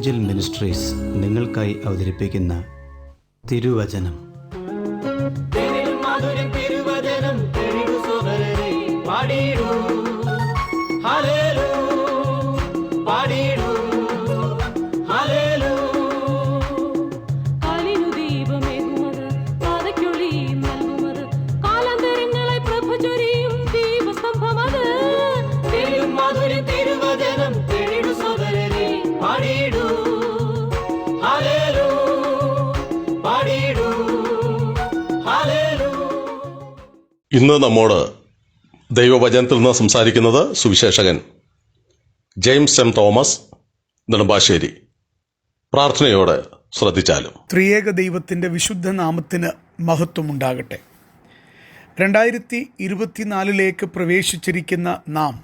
Evangel ministries നിങ്ങൾക്കായി അവതരിപ്പിക്കുന്ന തിരുവചനം. ഇന്ന് നമ്മോട് ദൈവവചനത്തിൽ നിന്ന് സംസാരിക്കുന്നത് Suviseshakan James M Thomas Nedumbassery. പ്രാർത്ഥനയോടെ ശ്രദ്ധിച്ചാലും. ത്രിയേക ദൈവത്തിൻ്റെ വിശുദ്ധ നാമത്തിന് മഹത്വമുണ്ടാകട്ടെ. 2024 പ്രവേശിച്ചിരിക്കുന്ന നാം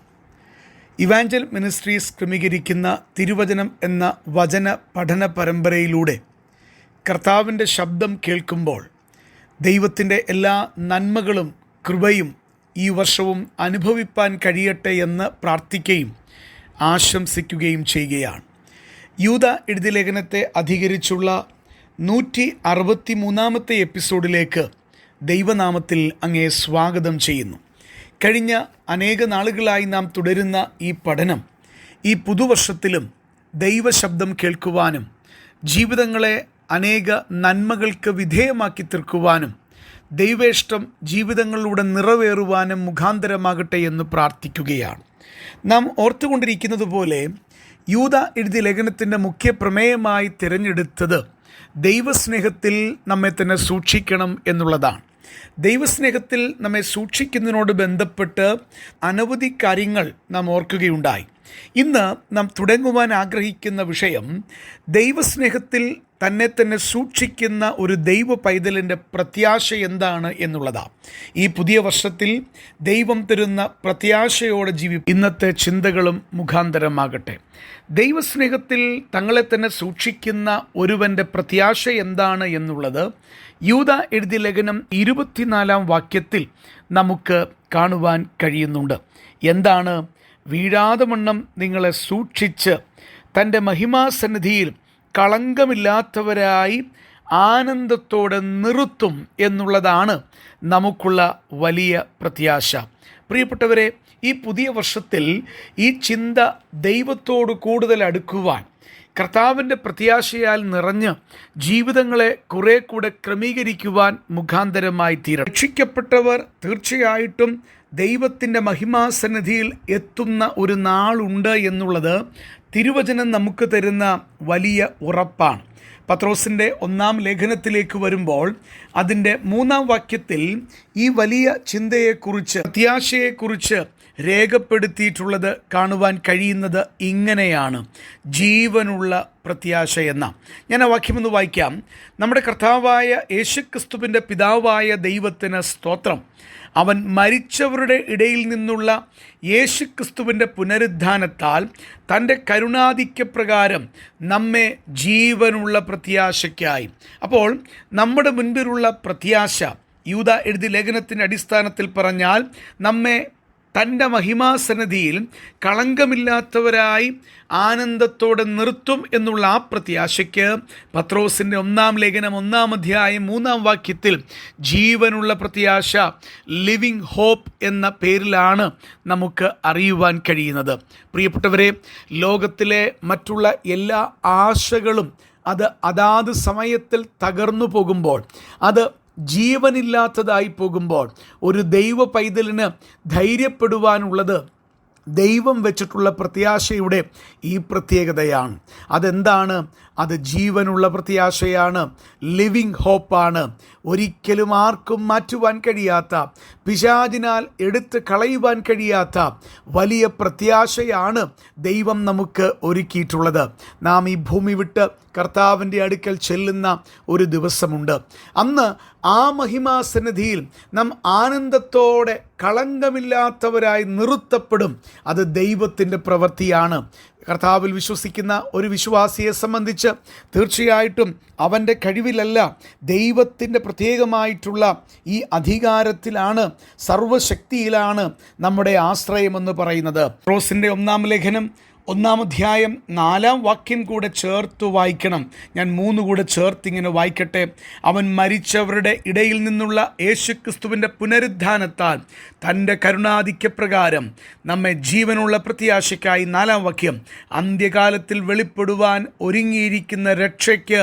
ഇവാഞ്ചൽ മിനിസ്ട്രീസ് ക്രമീകരിക്കുന്ന തിരുവചനം എന്ന വചന പഠന പരമ്പരയിലൂടെ കർത്താവിൻ്റെ ശബ്ദം കേൾക്കുമ്പോൾ ദൈവത്തിൻ്റെ എല്ലാ നന്മകളും കൃപയും ഈ വർഷവും അനുഭവിപ്പാൻ കഴിയട്ടെ എന്ന് പ്രാർത്ഥിക്കുകയും ആശംസിക്കുകയും ചെയ്യുകയാണ്. യൂദ എഴുതിയ ലേഖനത്തെ അധികരിച്ചുള്ള 163 എപ്പിസോഡിലേക്ക് ദൈവനാമത്തിൽ അങ്ങേ സ്വാഗതം ചെയ്യുന്നു. കഴിഞ്ഞ അനേക നാളുകളായി നാം തുടരുന്ന ഈ പഠനം ഈ പുതുവർഷത്തിലും ദൈവശബ്ദം കേൾക്കുവാനും ജീവിതങ്ങളെ അനേക നന്മകൾക്ക് വിധേയമാക്കി തീർക്കുവാനും ദൈവേഷ്ടം ജീവിതങ്ങളിലൂടെ നിറവേറുവാനും മുഖാന്തരമാകട്ടെ എന്ന് പ്രാർത്ഥിക്കുകയാണ്. നാം ഓർത്തുകൊണ്ടിരിക്കുന്നത് പോലെ യൂദ എഴുതിയ ലേഖനത്തിൻ്റെ മുഖ്യ പ്രമേയമായി തിരഞ്ഞെടുത്തത് ദൈവസ്നേഹത്തിൽ നമ്മെ തന്നെ സൂക്ഷിക്കണം എന്നുള്ളതാണ്. ദൈവസ്നേഹത്തിൽ നമ്മെ സൂക്ഷിക്കുന്നതിനോട് ബന്ധപ്പെട്ട് അനവധി കാര്യങ്ങൾ നാം ഓർക്കുകയുണ്ടായി. ഇന്ന് നാം തുടങ്ങുവാൻ ആഗ്രഹിക്കുന്ന വിഷയം ദൈവസ്നേഹത്തിൽ തന്നെ സൂക്ഷിക്കുന്ന ഒരു ദൈവ പൈതലിൻ്റെ പ്രത്യാശ എന്താണ് എന്നുള്ളതാണ്. ഈ പുതിയ വർഷത്തിൽ ദൈവം തരുന്ന പ്രത്യാശയോടെ ഇന്നത്തെ ചിന്തകളും മുഖാന്തരമാകട്ടെ. ദൈവസ്നേഹത്തിൽ തങ്ങളെ തന്നെ സൂക്ഷിക്കുന്ന ഒരുവൻ്റെ പ്രത്യാശ എന്താണ് എന്നുള്ളത് യൂദ എഴുതിയ ലേഖനം 24 വാക്യത്തിൽ നമുക്ക് കാണുവാൻ കഴിയുന്നുണ്ട്. എന്താണ്? വീഴാതെ വണ്ണം നിങ്ങളെ സൂക്ഷിച്ച് തൻ്റെ മഹിമാസന്നിധിയിൽ കളങ്കമില്ലാത്തവരായി ആനന്ദത്തോടെ നിർത്തും എന്നുള്ളതാണ് നമുക്കുള്ള വലിയ പ്രത്യാശ. പ്രിയപ്പെട്ടവരെ, ഈ പുതിയ വർഷത്തിൽ ഈ ചിന്ത ദൈവത്തോട് കൂടുതൽ അടുക്കുവാൻ, കർത്താവിൻ്റെ പ്രത്യാശയാൽ നിറഞ്ഞ് ജീവിതങ്ങളെ കുറെ കൂടെ ക്രമീകരിക്കുവാൻ മുഖാന്തരമായി തീരണം. രക്ഷിക്കപ്പെട്ടവർ തീർച്ചയായിട്ടും ദൈവത്തിൻ്റെ മഹിമാസന്നിധിയിൽ എത്തുന്ന ഒരു നാളുണ്ട് എന്നുള്ളത് തിരുവചനം നമുക്ക് തരുന്ന വലിയ ഉറപ്പാണ്. പത്രോസിൻ്റെ 1-ാം ലേഖനത്തിലേക്ക് വരുമ്പോൾ അതിൻ്റെ 3-ാം വാക്യത്തിൽ ഈ വലിയ ചിന്തയെക്കുറിച്ച്, പ്രത്യാശയെക്കുറിച്ച് രേഖപ്പെടുത്തിയിട്ടുള്ളത് കാണുവാൻ കഴിയുന്നത് ഇങ്ങനെയാണ്: ജീവനുള്ള പ്രത്യാശ എന്ന. ഞാൻ ആ വാക്യമൊന്ന് വായിക്കാം. നമ്മുടെ കർത്താവായ യേശുക്രിസ്തുവിൻ്റെ പിതാവായ ദൈവത്തിന് സ്തോത്രം. അവൻ മരിച്ചവരുടെ ഇടയിൽ നിന്നുള്ള യേശുക്രിസ്തുവിൻ്റെ പുനരുദ്ധാനത്താൽ തൻ്റെ കരുണാധിക്യപ്രകാരം നമ്മെ ജീവനുള്ള പ്രത്യാശയ്ക്കായി. അപ്പോൾ നമ്മുടെ മുൻപിലുള്ള പ്രത്യാശ യൂദ എഴുതിയ ലേഖനത്തിൻ്റെ അടിസ്ഥാനത്തിൽ പറഞ്ഞാൽ നമ്മെ തൻ്റെ മഹിമാസന്നിധിയിൽ കളങ്കമില്ലാത്തവരായി ആനന്ദത്തോടെ നിർത്തും എന്നുള്ള ആ പ്രത്യാശയ്ക്ക് പത്രോസിൻ്റെ 1-ാം ലേഖനം 1-ാം അധ്യായം 3-ാം വാക്യത്തിൽ ജീവനുള്ള പ്രത്യാശ, ലിവിങ് ഹോപ്പ് എന്ന പേരിലാണ് നമുക്ക് അറിയുവാൻ കഴിയുന്നത്. പ്രിയപ്പെട്ടവരെ, ലോകത്തിലെ മറ്റുള്ള എല്ലാ ആശകളും അതാത് സമയത്തിൽ തകർന്നു പോകുമ്പോൾ, അത് ജീവനില്ലാത്തതായി പോകുമ്പോൾ ഒരു ദൈവ പൈതലിന് ധൈര്യപ്പെടുവാനുള്ളത് ദൈവം വെച്ചിട്ടുള്ള പ്രത്യാശയുടെ ഈ പ്രത്യേകതയാണ്. അതെന്താണ്? അത് ജീവനുള്ള പ്രത്യാശയാണ്, ലിവിങ് ഹോപ്പാണ്. ഒരിക്കലും ആർക്കും മാറ്റുവാൻ കഴിയാത്ത, പിശാചിനാൽ എടുത്ത് കളയുവാൻ കഴിയാത്ത വലിയ പ്രത്യാശയാണ് ദൈവം നമുക്ക് ഒരുക്കിയിട്ടുള്ളത്. നാം ഈ ഭൂമി വിട്ട് കർത്താവിൻ്റെ അടുക്കൽ ചെല്ലുന്ന ഒരു ദിവസമുണ്ട്. അന്ന് ആ മഹിമാസന്നിധിയിൽ നാം ആനന്ദത്തോടെ കളങ്കമില്ലാത്തവരായി നിർത്തപ്പെടും. അത് ദൈവത്തിൻ്റെ പ്രവൃത്തിയാണ്. കർത്താവിൽ വിശ്വസിക്കുന്ന ഒരു വിശ്വാസിയെ സംബന്ധിച്ച് തീർച്ചയായിട്ടും അവൻ്റെ കഴിവിലല്ല, ദൈവത്തിൻ്റെ പ്രത്യേകമായിട്ടുള്ള ഈ അധികാരത്തിലാണ്, സർവശക്തിയിലാണ് നമ്മുടെ ആശ്രയമെന്ന് പറയുന്നത്. പത്രോസിൻ്റെ 1-ാം ലേഖനം 1-ാം അധ്യായം 4-ാം വാക്യം കൂടെ ചേർത്ത് വായിക്കണം. ഞാൻ 3 കൂടെ ചേർത്തിങ്ങനെ വായിക്കട്ടെ. അവൻ മരിച്ചവരുടെ ഇടയിൽ നിന്നുള്ള യേശുക്രിസ്തുവിൻ്റെ പുനരുദ്ധാനത്താൽ തൻ്റെ കരുണാധിക്യപ്രകാരം നമ്മെ ജീവനുള്ള പ്രത്യാശയ്ക്കായി 4-ാം വാക്യം അന്ത്യകാലത്തിൽ വെളിപ്പെടുവാൻ ഒരുങ്ങിയിരിക്കുന്ന രക്ഷയ്ക്ക്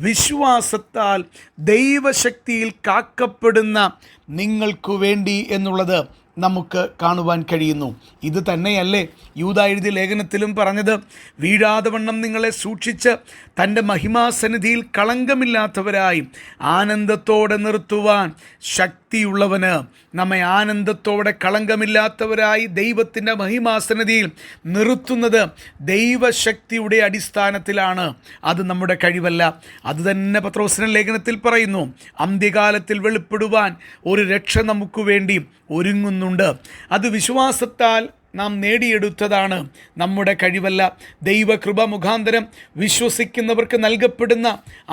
വിശ്വാസത്താൽ ദൈവശക്തിയിൽ കാക്കപ്പെടുന്ന നിങ്ങൾക്കു വേണ്ടി എന്നുള്ളത് നമുക്ക് കാണുവാൻ കഴിയുന്നു. ഇത് തന്നെയല്ലേ യൂദാ എഴുതിയ ലേഖനത്തിലും പറഞ്ഞത്? വീഴാതെ വണ്ണം നിങ്ങളെ സൂക്ഷിച്ച് തൻ്റെ മഹിമാസന്നിധിയിൽ കളങ്കമില്ലാത്തവരായി ആനന്ദത്തോടെ നിർത്തുവാൻ ശക്തിയുള്ളവന് നമ്മെ ആനന്ദത്തോടെ കളങ്കമില്ലാത്തവരായി ദൈവത്തിൻ്റെ മഹിമാസന്നിധിയിൽ നിർത്തുന്നത് ദൈവശക്തിയുടെ അടിസ്ഥാനത്തിലാണ്. അത് നമ്മുടെ കഴിവല്ല. അത് തന്നെ പത്രോസിന്റെ ലേഖനത്തിൽ പറയുന്നു. അന്ത്യകാലത്തിൽ വെളിപ്പെടുവാൻ ഒരു രക്ഷ നമുക്ക് വേണ്ടി ഒരുങ്ങുന്നുണ്ട്. അത് വിശ്വാസത്താൽ നാം നേടിയെടുത്തതാണ്, നമ്മുടെ കഴിവല്ല. ദൈവകൃപ മുഖാന്തരം വിശ്വസിക്കുന്നവർക്ക് നൽകപ്പെടുന്ന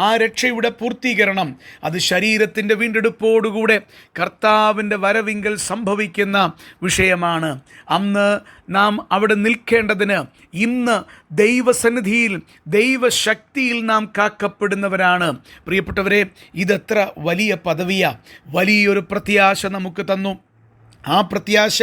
ആ രക്ഷയുടെ പൂർത്തീകരണം അത് ശരീരത്തിൻ്റെ വീണ്ടെടുപ്പോടുകൂടെ കർത്താവിൻ്റെ വരവിങ്കൽ സംഭവിക്കുന്ന വിഷയമാണ്. അന്ന് നാം അവിടെ നിൽക്കേണ്ടതിന് ഇന്ന് ദൈവസന്നിധിയിൽ ദൈവശക്തിയിൽ നാം കാക്കപ്പെടുന്നവരാണ്. പ്രിയപ്പെട്ടവരെ, ഇതെത്ര വലിയ പദവിയാ, വലിയൊരു പ്രത്യാശ നമുക്ക് തന്നു. ആ പ്രത്യാശ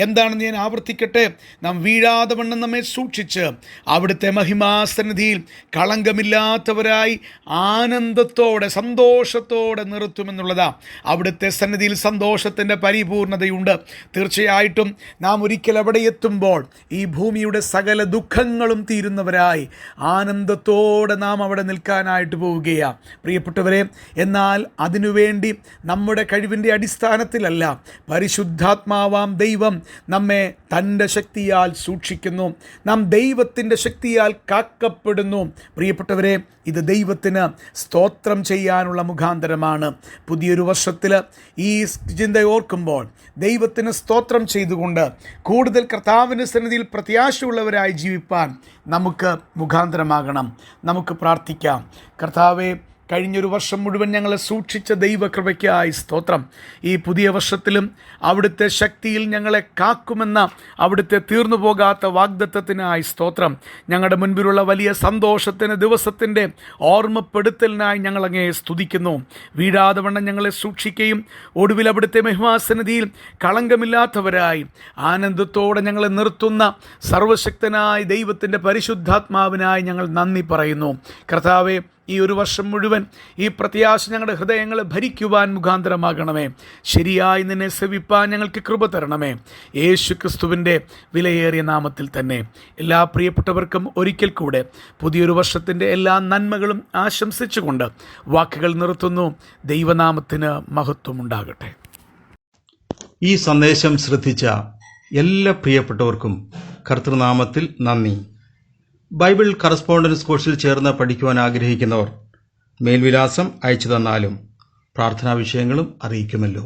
എന്താണെന്ന് ഞാൻ ആവർത്തിക്കട്ടെ. നാം വീഴാതെ വണ്ണം നമ്മെ സൂക്ഷിച്ച് അവിടുത്തെ മഹിമാസന്നിധിയിൽ കളങ്കമില്ലാത്തവരായി ആനന്ദത്തോടെ സന്തോഷത്തോടെ നിർത്തുമെന്നുള്ളതാ. അവിടുത്തെ സന്നിധിയിൽ സന്തോഷത്തിൻ്റെ പരിപൂർണതയുണ്ട്. തീർച്ചയായിട്ടും നാം ഒരിക്കൽ അവിടെ എത്തുമ്പോൾ ഈ ഭൂമിയുടെ സകല ദുഃഖങ്ങളും തീരുന്നവരായി ആനന്ദത്തോടെ നാം അവിടെ നിൽക്കാനായിട്ട് പോവുകയാണ്. പ്രിയപ്പെട്ടവരെ, എന്നാൽ അതിനുവേണ്ടി നമ്മുടെ കഴിവിൻ്റെ അടിസ്ഥാനത്തിലല്ല, പരിശുദ്ധാത്മാവാം ദൈവം നമ്മെ തൻ്റെ ശക്തിയാൽ സൂക്ഷിക്കുന്നു. നാം ദൈവത്തിൻ്റെ ശക്തിയാൽ കാക്കപ്പെടുന്നു. പ്രിയപ്പെട്ടവരെ, ഇത് ദൈവത്തിന് സ്തോത്രം ചെയ്യാനുള്ള മുഖാന്തരമാണ്. പുതിയൊരു വർഷത്തിൽ ഈ ചിന്ത ഓർക്കുമ്പോൾ ദൈവത്തിന് സ്തോത്രം ചെയ്തുകൊണ്ട് കൂടുതൽ കർത്താവിൻ്റെ സന്നിധിയിൽ പ്രത്യാശയുള്ളവരായി ജീവിപ്പാൻ നമുക്ക് മുഖാന്തരമാകണം. നമുക്ക് പ്രാർത്ഥിക്കാം. കർത്താവേ, കഴിഞ്ഞൊരു വർഷം മുഴുവൻ ഞങ്ങളെ സൂക്ഷിച്ച ദൈവകൃപയ്ക്കായി സ്തോത്രം. ഈ പുതിയ വർഷത്തിലും അവിടുത്തെ ശക്തിയിൽ ഞങ്ങളെ കാക്കുമെന്ന അവിടുത്തെ തീർന്നു പോകാത്ത വാഗ്ദത്തത്തിനായി സ്തോത്രം. ഞങ്ങളുടെ മുൻപിലുള്ള വലിയ സന്തോഷത്തിന് ദിവസത്തിൻ്റെ ഓർമ്മപ്പെടുത്തലിനായി ഞങ്ങളങ്ങേ സ്തുതിക്കുന്നു. വീഴാതെ വണ്ണം ഞങ്ങളെ സൂക്ഷിക്കുകയും ഒടുവിൽ അവിടുത്തെ മഹിമാസന്നിധിയിൽ കളങ്കമില്ലാത്തവരായി ആനന്ദത്തോടെ ഞങ്ങളെ നിർത്തുന്ന സർവശക്തനായ ദൈവത്തിൻ്റെ പരിശുദ്ധാത്മാവിനായി ഞങ്ങൾ നന്ദി പറയുന്നു. കർത്താവേ, ഈ ഒരു വർഷം മുഴുവൻ ഈ പ്രത്യാശ ഞങ്ങളുടെ ഹൃദയങ്ങളെ ഭരിക്കുവാൻ മുഖാന്തരമാകണമേ. ശരിയായി നിന്നെ സേവിപ്പാൻ ഞങ്ങൾക്ക് കൃപ തരണമേ. യേശു ക്രിസ്തുവിൻ്റെ വിലയേറിയ നാമത്തിൽ തന്നെ എല്ലാ പ്രിയപ്പെട്ടവർക്കും ഒരിക്കൽ കൂടെ പുതിയൊരു വർഷത്തിൻ്റെ എല്ലാ നന്മകളും ആശംസിച്ചുകൊണ്ട് വാക്കുകൾ നിർത്തുന്നു. ദൈവനാമത്തിന് മഹത്വമുണ്ടാകട്ടെ. ഈ സന്ദേശം ശ്രദ്ധിച്ച എല്ലാ പ്രിയപ്പെട്ടവർക്കും കർത്തൃനാമത്തിൽ നന്ദി. ബൈബിൾ കറസ്പോണ്ടൻസ് കോഴ്സിൽ ചേർന്ന് പഠിക്കുവാൻ ആഗ്രഹിക്കുന്നവർ മേൽവിലാസം അയച്ചു തന്നാലും പ്രാർത്ഥനാ വിഷയങ്ങളും അറിയിക്കുമല്ലോ.